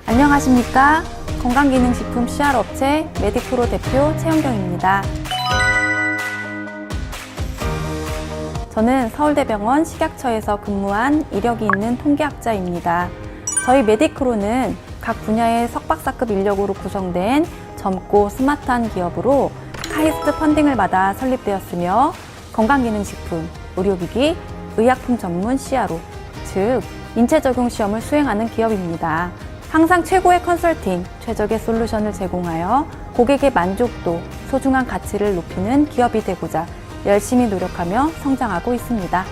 안녕하십니까? 건강기능식품 CR업체 메디프로 대표 최현경입니다. 저는 서울대병원 식약처에서 근무한 이력이 있는 통계학자입니다. 저희 메디크로는 각 분야의 석박사급 인력으로 구성된 젊고 스마트한 기업으로 카이스트 펀딩을 받아 설립되었으며 건강기능식품, 의료기기, 의약품 전문 CRO, 즉 인체적용 시험을 수행하는 기업입니다. 항상 최고의 컨설팅, 최적의 솔루션을 제공하여 고객의 만족도, 소중한 가치를 높이는 기업이 되고자 열심히 노력하며 성장하고 있습니다.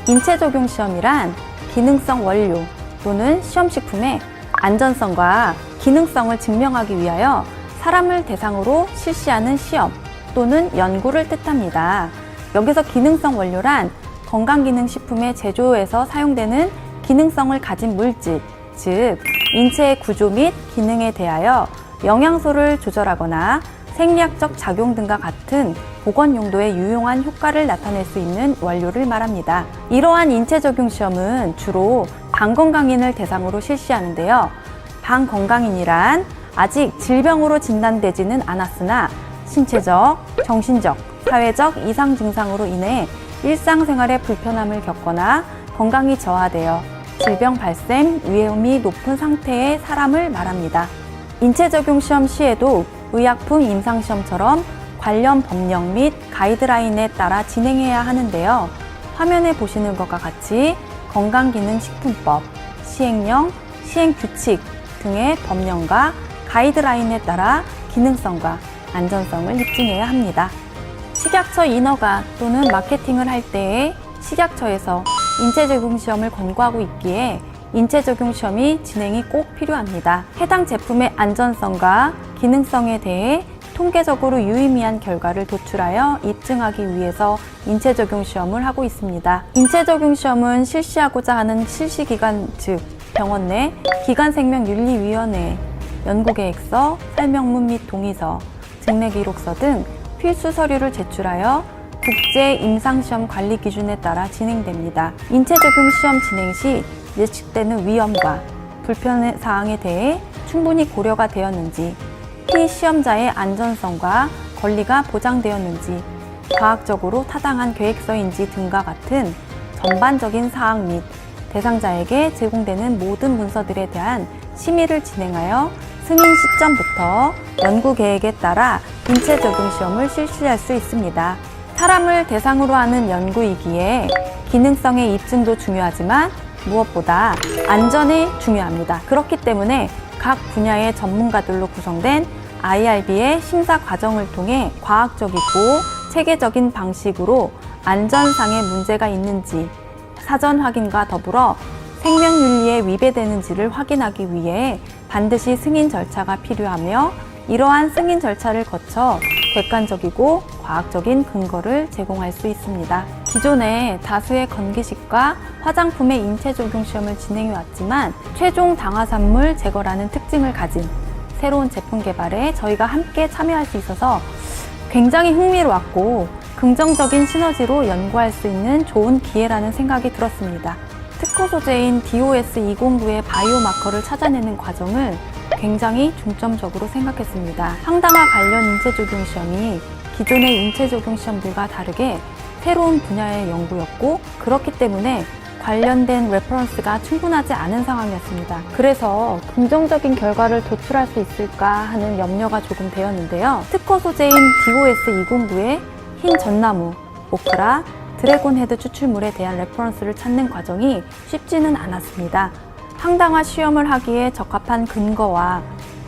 인체적용 시험이란 기능성 원료 또는 시험식품의 안전성과 기능성을 증명하기 위하여 사람을 대상으로 실시하는 시험 또는 연구를 뜻합니다. 여기서 기능성 원료란 건강기능식품의 제조에서 사용되는 기능성을 가진 물질, 즉 인체의 구조 및 기능에 대하여 영양소를 조절하거나 생리학적 작용 등과 같은 보건 용도의 유용한 효과를 나타낼 수 있는 원료를 말합니다. 이러한 인체적용 시험은 주로 방건강인을 대상으로 실시하는데요. 방건강인이란 아직 질병으로 진단되지는 않았으나 신체적, 정신적, 사회적 이상 증상으로 인해 일상생활에 불편함을 겪거나 건강이 저하되어 질병 발생 위험이 높은 상태의 사람을 말합니다. 인체적용 시험 시에도 의약품 임상시험처럼 관련 법령 및 가이드라인에 따라 진행해야 하는데요. 화면에 보시는 것과 같이 건강기능식품법, 시행령, 시행규칙 등의 법령과 가이드라인에 따라 기능성과 안전성을 입증해야 합니다. 식약처 인허가 또는 마케팅을 할 때에 식약처에서 인체적용 시험을 권고하고 있기에 인체적용 시험이 진행이 꼭 필요합니다. 해당 제품의 안전성과 기능성에 대해 통계적으로 유의미한 결과를 도출하여 입증하기 위해서 인체적용 시험을 하고 있습니다. 인체적용 시험은 실시하고자 하는 실시기관, 즉 병원 내 기관생명윤리위원회, 연구계획서, 설명문 및 동의서, 증례기록서 등 필수 서류를 제출하여 국제 임상시험 관리 기준에 따라 진행됩니다. 인체적용 시험 진행 시 예측되는 위험과 불편 사항에 대해 충분히 고려가 되었는지, 피시험자의 안전성과 권리가 보장되었는지, 과학적으로 타당한 계획서인지 등과 같은 전반적인 사항 및 대상자에게 제공되는 모든 문서들에 대한 심의를 진행하여 승인 시점부터 연구 계획에 따라 인체적용 시험을 실시할 수 있습니다. 사람을 대상으로 하는 연구이기에 기능성의 입증도 중요하지만 무엇보다 안전이 중요합니다. 그렇기 때문에 각 분야의 전문가들로 구성된 IRB의 심사 과정을 통해 과학적이고 체계적인 방식으로 안전상의 문제가 있는지 사전 확인과 더불어 생명윤리에 위배되는지를 확인하기 위해 반드시 승인 절차가 필요하며 이러한 승인 절차를 거쳐 객관적이고 과학적인 근거를 제공할 수 있습니다. 기존에 다수의 건기식과 화장품의 인체적용 시험을 진행해왔지만 최종 당화산물 제거라는 특징을 가진 새로운 제품 개발에 저희가 함께 참여할 수 있어서 굉장히 흥미로웠고 긍정적인 시너지로 연구할 수 있는 좋은 기회라는 생각이 들었습니다. 특허 소재인 DOS209의 바이오마커를 찾아내는 과정을 굉장히 중점적으로 생각했습니다. 황당화 관련 인체적용 시험이 기존의 인체적용 시험들과 다르게 새로운 분야의 연구였고 그렇기 때문에 관련된 레퍼런스가 충분하지 않은 상황이었습니다. 그래서 긍정적인 결과를 도출할 수 있을까 하는 염려가 조금 되었는데요. 특허 소재인 DOS209의 흰 전나무, 오크라, 드래곤 헤드 추출물에 대한 레퍼런스를 찾는 과정이 쉽지는 않았습니다. 황당화 시험을 하기에 적합한 근거와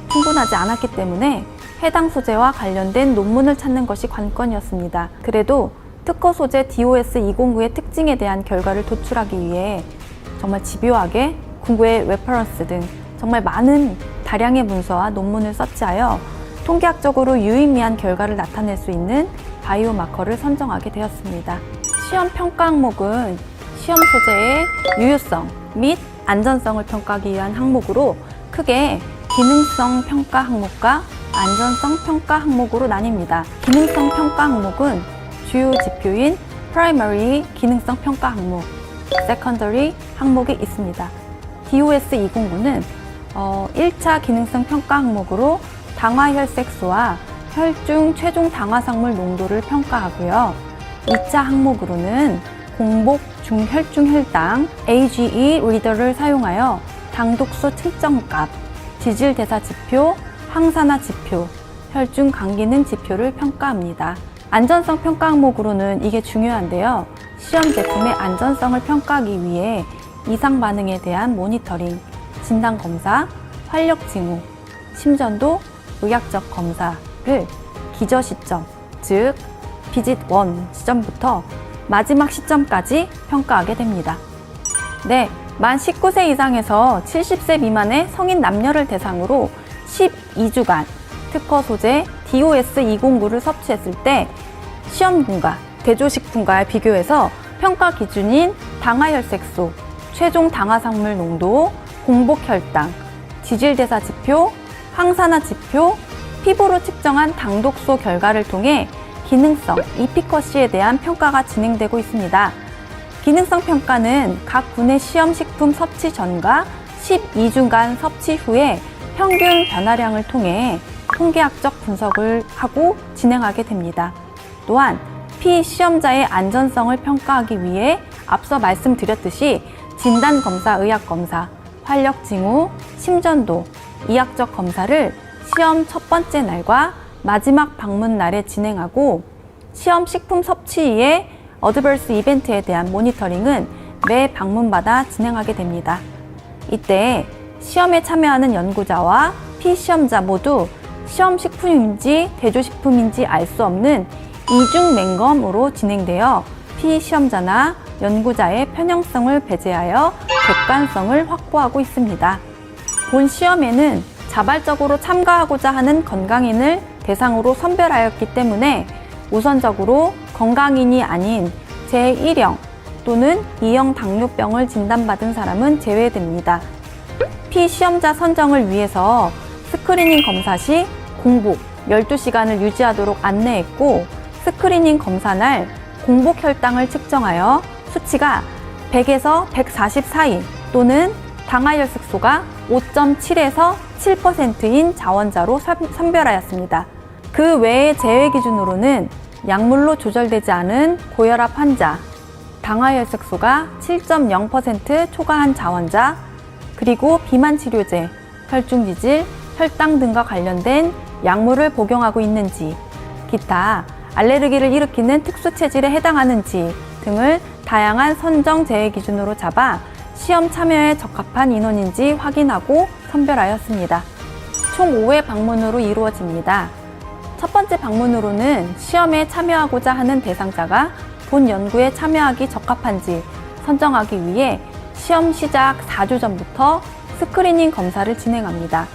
충분하지 않았기 때문에 해당 소재와 관련된 논문을 찾는 것이 관건이었습니다. 그래도 특허 소재 DOS209의 특징에 대한 결과를 도출하기 위해 정말 집요하게 국외 레퍼런스 등 정말 많은 다량의 문서와 논문을 서치하여 통계학적으로 유의미한 결과를 나타낼 수 있는 바이오마커를 선정하게 되었습니다. 시험 평가 항목은 시험 소재의 유효성 및 안전성을 평가하기 위한 항목으로 크게 기능성 평가 항목과 안전성 평가 항목으로 나뉩니다. 기능성 평가 항목은 주요 지표인 프라이머리 기능성 평가 항목, 세컨더리 항목이 있습니다. DOS209는 1차 기능성 평가 항목으로 당화혈색소와 혈중 최종 당화상물 농도를 평가하고요. 2차 항목으로는 공복 중혈중 혈당 AGE 리더를 사용하여 당독소 측정값, 지질대사 지표, 항산화 지표, 혈중 간기능 지표를 평가합니다. 안전성 평가 항목으로는 이게 중요한데요. 시험 제품의 안전성을 평가하기 위해 이상 반응에 대한 모니터링, 진단 검사, 활력 징후, 심전도, 의학적 검사를 기저 시점, 즉 비짓 1 시점부터 마지막 시점까지 평가하게 됩니다. 네, 만 19세 이상에서 70세 미만의 성인 남녀를 대상으로 12주간 특허 소재 DOS209를 섭취했을 때 시험군과 대조식품과의 비교해서 평가 기준인 당화혈색소, 최종 당화상물 농도, 공복혈당, 지질대사 지표, 항산화 지표, 피부로 측정한 당독소 결과를 통해 기능성, 이피커시에 대한 평가가 진행되고 있습니다. 기능성 평가는 각 군의 시험 식품 섭취 전과 12주간 섭취 후에 평균 변화량을 통해 통계학적 분석을 하고 진행하게 됩니다. 또한 피시험자의 안전성을 평가하기 위해 앞서 말씀드렸듯이 진단검사, 의학검사, 활력 징후, 심전도, 이학적 검사를 시험 첫 번째 날과 마지막 방문 날에 진행하고 시험 식품 섭취의 어드버스 이벤트에 대한 모니터링은 매 방문마다 진행하게 됩니다. 이때 시험에 참여하는 연구자와 피시험자 모두 시험 식품인지 대조식품인지 알 수 없는 이중 맹검으로 진행되어 피시험자나 연구자의 편향성을 배제하여 객관성을 확보하고 있습니다. 본 시험에는 자발적으로 참가하고자 하는 건강인을 대상으로 선별하였기 때문에 우선적으로 건강인이 아닌 제1형 또는 2형 당뇨병을 진단받은 사람은 제외됩니다. 피시험자 선정을 위해서 스크리닝 검사 시 공복 12시간을 유지하도록 안내했고 스크리닝 검사 날 공복 혈당을 측정하여 수치가 100에서 140 사이 또는 당화혈색소가 5.7에서 7%인 자원자로 선별하였습니다. 그 외의 제외 기준으로는 약물로 조절되지 않은 고혈압 환자, 당화혈색소가 7.0% 초과한 자원자, 그리고 비만 치료제, 혈중 지질, 혈당 등과 관련된 약물을 복용하고 있는지, 기타 알레르기를 일으키는 특수 체질에 해당하는지 등을 다양한 선정 제외 기준으로 잡아 시험 참여에 적합한 인원인지 확인하고 선별하였습니다. 총 5회 방문으로 이루어집니다. 첫 번째 방문으로는 시험에 참여하고자 하는 대상자가 본 연구에 참여하기 적합한지 선정하기 위해 시험 시작 4주 전부터 스크리닝 검사를 진행합니다.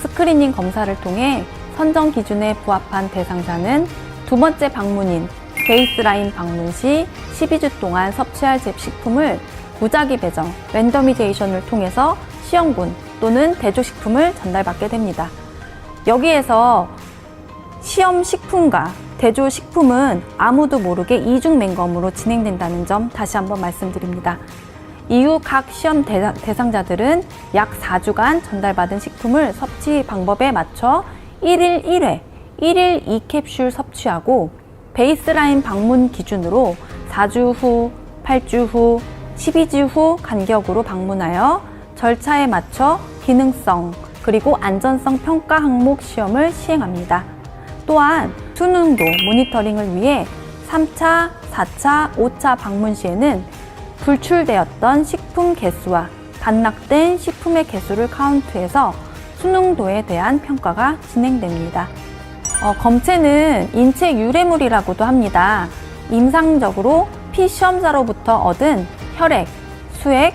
스크리닝 검사를 통해 선정 기준에 부합한 대상자는 두 번째 방문인 베이스라인 방문 시 12주 동안 섭취할 식품을 무작위 배정, 랜더미제이션을 통해서 시험군 또는 대조식품을 전달받게 됩니다. 여기에서 시험 식품과 대조식품은 아무도 모르게 이중 맹검으로 진행된다는 점 다시 한번 말씀드립니다. 이후 각 시험 대상자들은 약 4주간 전달받은 식품을 섭취 방법에 맞춰 1일 1회, 1일 2캡슐 섭취하고 베이스라인 방문 기준으로 4주 후, 8주 후, 12주 후 간격으로 방문하여 절차에 맞춰 기능성 그리고 안전성 평가 항목 시험을 시행합니다. 또한 수능도 모니터링을 위해 3차, 4차, 5차 방문 시에는 불출되었던 식품 개수와 반납된 식품의 개수를 카운트해서 수능도에 대한 평가가 진행됩니다. 검체는 인체 유래물이라고도 합니다. 임상적으로 피시험자로부터 얻은 혈액, 수액,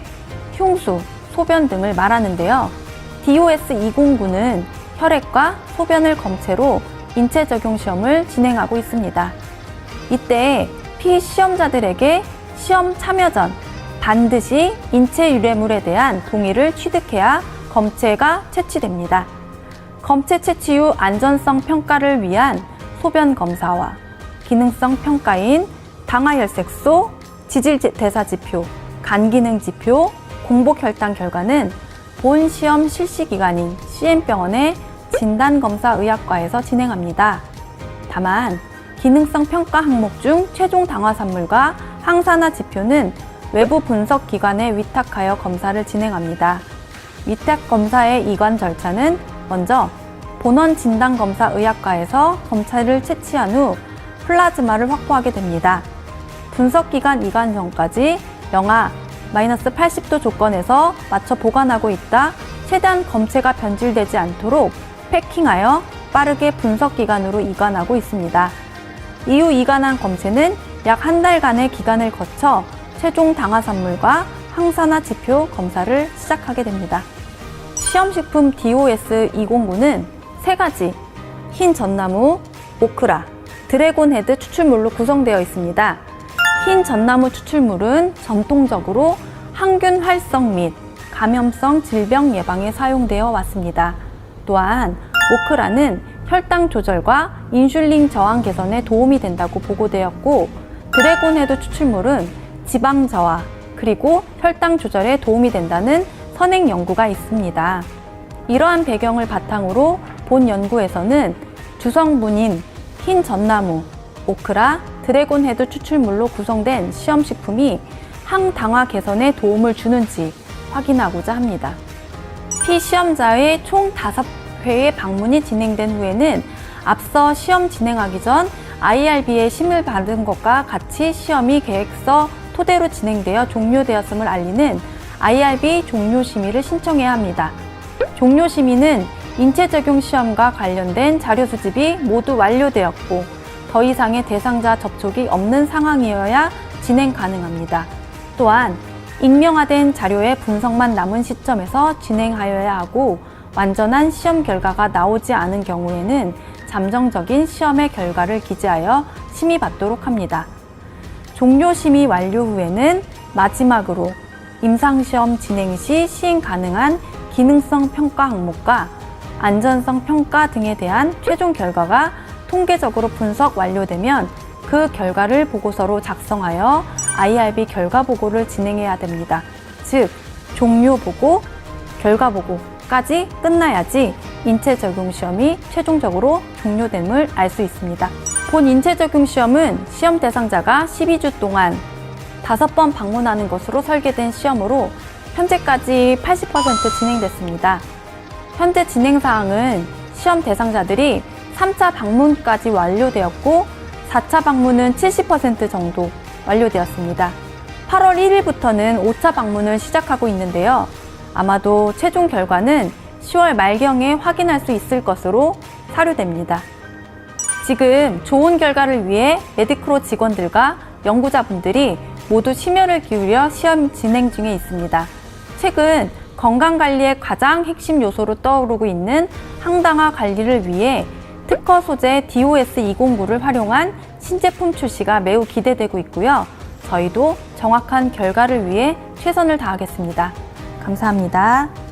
흉수, 소변 등을 말하는데요. DOS209는 혈액과 소변을 검체로 인체 적용 시험을 진행하고 있습니다. 이때 피시험자들에게 시험 참여 전 반드시 인체 유래물에 대한 동의를 취득해야 검체가 채취됩니다. 검체 채취 후 안전성 평가를 위한 소변 검사와 기능성 평가인 당화혈색소, 지질대사 지표, 간기능 지표, 공복혈당 결과는 본 시험 실시 기관인 CM병원의 진단검사의학과에서 진행합니다. 다만 기능성 평가 항목 중 최종 당화산물과 항산화 지표는 외부 분석 기관에 위탁하여 검사를 진행합니다. 위탁 검사의 이관 절차는 먼저 본원 진단검사의학과에서 검사를 채취한 후 플라즈마를 확보하게 됩니다. 분석기간 이관 전까지 영하 -80도 조건에서 맞춰 보관하고 있다 최대한 검체가 변질되지 않도록 패킹하여 빠르게 분석기관으로 이관하고 있습니다. 이후 이관한 검체는 약 한 달간의 기간을 거쳐 최종 당화산물과 항산화 지표 검사를 시작하게 됩니다. 시험식품 DOS209는 세 가지 흰 전나무, 오크라, 드래곤 헤드 추출물로 구성되어 있습니다. 흰 전나무 추출물은 전통적으로 항균 활성 및 감염성 질병 예방에 사용되어 왔습니다. 또한 오크라는 혈당 조절과 인슐린 저항 개선에 도움이 된다고 보고되었고, 드래곤 헤드 추출물은 지방 저하 그리고 혈당 조절에 도움이 된다는 선행 연구가 있습니다. 이러한 배경을 바탕으로 본 연구에서는 주성분인 흰 전나무, 오크라, 드래곤 헤드 추출물로 구성된 시험식품이 항당화 개선에 도움을 주는지 확인하고자 합니다. 피시험자의 총 5회의 방문이 진행된 후에는 앞서 시험 진행하기 전 IRB의 심의를 받은 것과 같이 시험이 계획서 토대로 진행되어 종료되었음을 알리는 IRB 종료 심의를 신청해야 합니다. 종료 심의는 인체 적용 시험과 관련된 자료 수집이 모두 완료되었고 더 이상의 대상자 접촉이 없는 상황이어야 진행 가능합니다. 또한 익명화된 자료의 분석만 남은 시점에서 진행하여야 하고, 완전한 시험 결과가 나오지 않은 경우에는 잠정적인 시험의 결과를 기재하여 심의받도록 합니다. 종료 심의 완료 후에는 마지막으로 임상시험 진행 시 시행 가능한 기능성 평가 항목과 안전성 평가 등에 대한 최종 결과가 통계적으로 분석 완료되면 그 결과를 보고서로 작성하여 IRB 결과 보고를 진행해야 됩니다. 즉, 종료 보고, 결과 보고까지 끝나야지 인체 적용 시험이 최종적으로 종료됨을 알 수 있습니다. 본 인체 적용 시험은 시험 대상자가 12주 동안 5번 방문하는 것으로 설계된 시험으로 현재까지 80% 진행됐습니다. 현재 진행 사항은 시험 대상자들이 3차 방문까지 완료되었고 4차 방문은 70% 정도 완료되었습니다. 8월 1일부터는 5차 방문을 시작하고 있는데요. 아마도 최종 결과는 10월 말경에 확인할 수 있을 것으로 사료됩니다. 지금 좋은 결과를 위해 메디크로 직원들과 연구자분들이 모두 심혈을 기울여 시험 진행 중에 있습니다. 최근 건강관리의 가장 핵심 요소로 떠오르고 있는 항당화 관리를 위해 특허 소재 DOS209를 활용한 신제품 출시가 매우 기대되고 있고요. 저희도 정확한 결과를 위해 최선을 다하겠습니다. 감사합니다.